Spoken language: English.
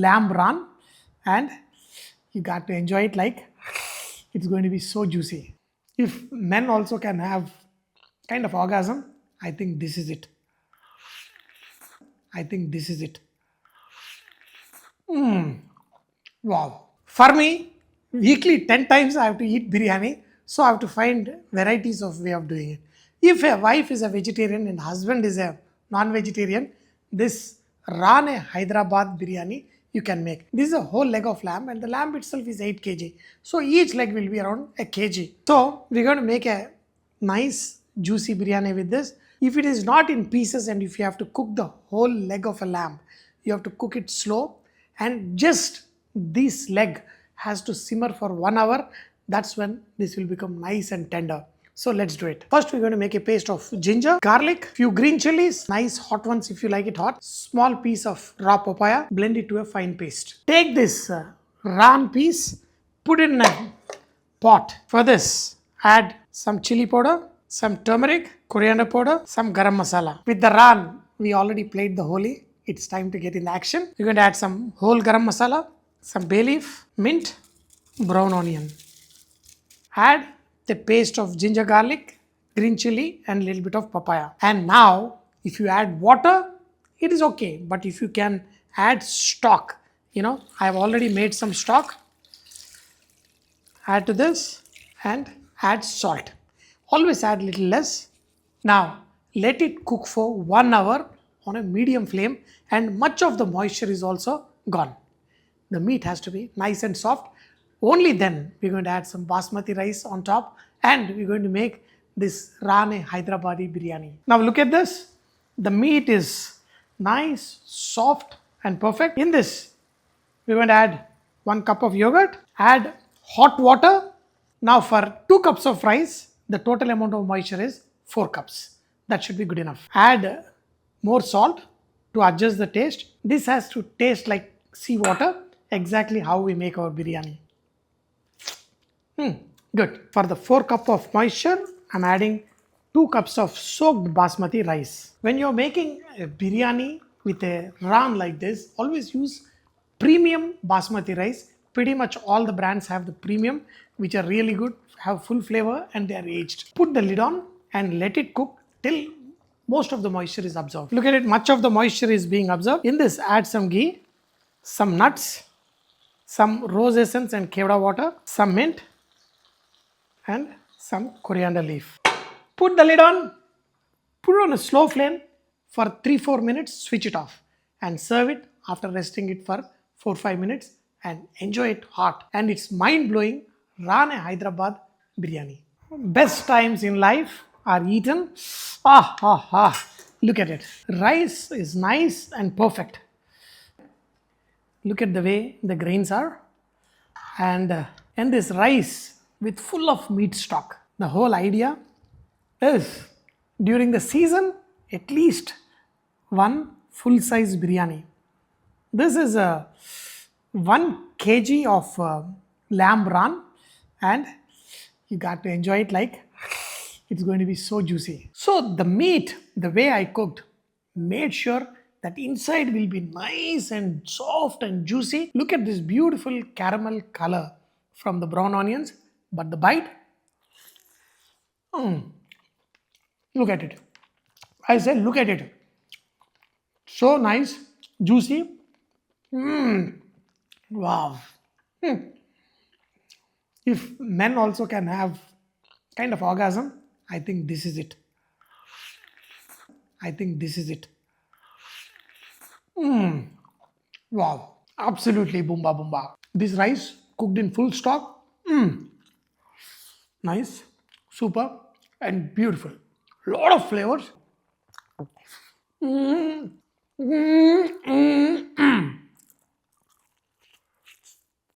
lamb raan, and you got to enjoy it like it's going to be so juicy. If men also can have kind of orgasm, I think this is it. I think this is it. Wow. For me, weekly 10 times I have to eat biryani, so I have to find varieties of way of doing it. If a wife is a vegetarian and husband is a non-vegetarian, this Rane Hyderabad biryani you can make. This is a whole leg of lamb and the lamb itself is 8 kg. So each leg will be around a kg. So we're going to make a nice juicy biryani with this. If it is not in pieces and if you have to cook the whole leg of a lamb, you have to cook it slow, and just this leg has to simmer for 1 hour. That's when this will become nice and tender. So let's do it. First we're going to make a paste of ginger, garlic, few green chilies, nice hot ones if you like it hot, small piece of raw papaya, blend it to a fine paste. Take this raan piece, put it in a pot. For this, add some chili powder, some turmeric, coriander powder, some garam masala. With the raan, we already played the holi. It's time to get in action. You're going to add some whole garam masala, some bay leaf, mint, brown onion. Add the paste of ginger garlic, green chili and little bit of papaya. And now if you add water, it is okay. But if you can add stock, I have already made some stock. Add to this and add salt. Always add little less. Now let it cook for 1 hour on a medium flame, and much of the moisture is also gone. The meat has to be nice and soft. Only then we're going to add some basmati rice on top, and we're going to make this Rane Hyderabadi biryani. Now look at this. The meat is nice, soft and perfect. In this, we're going to add 1 cup of yogurt, add hot water. Now for 2 cups of rice, the total amount of moisture is 4 cups. That should be good enough. Add more salt to adjust the taste. This has to taste like seawater, exactly how we make our biryani. Good. For the 4 cup of moisture, I'm adding 2 cups of soaked basmati rice. When you're making a biryani with a raan like this, always use premium basmati rice. Pretty much all the brands have the premium, which are really good, have full flavor and they are aged. Put the lid on and let it cook till most of the moisture is absorbed. Look at it, much of the moisture is being absorbed. In this, add some ghee, some nuts, some rose essence and kevda water, some mint, and some coriander leaf. Put the lid on, put it on a slow flame for 3-4 minutes, switch it off and serve it after resting it for 4-5 minutes and enjoy it hot. And it's mind-blowing Rane Hyderabad biryani. Best times in life are eaten. Look at it. Rice is nice and perfect. Look at the way the grains are. And this rice with full of meat stock. The whole idea is during the season, at least 1 full-size biryani. This is a 1 kg of lamb raan, and you got to enjoy it like it's going to be so juicy. So the meat, the way I cooked, made sure that inside will be nice and soft and juicy. Look at this beautiful caramel color from the brown onions, but the bite, look at it. I said, look at it. So nice, juicy. Wow. If men also can have kind of orgasm, I think this is it. I think this is it. Wow. Absolutely boomba boomba. This rice cooked in full stock. Nice, super, and beautiful. Lot of flavors.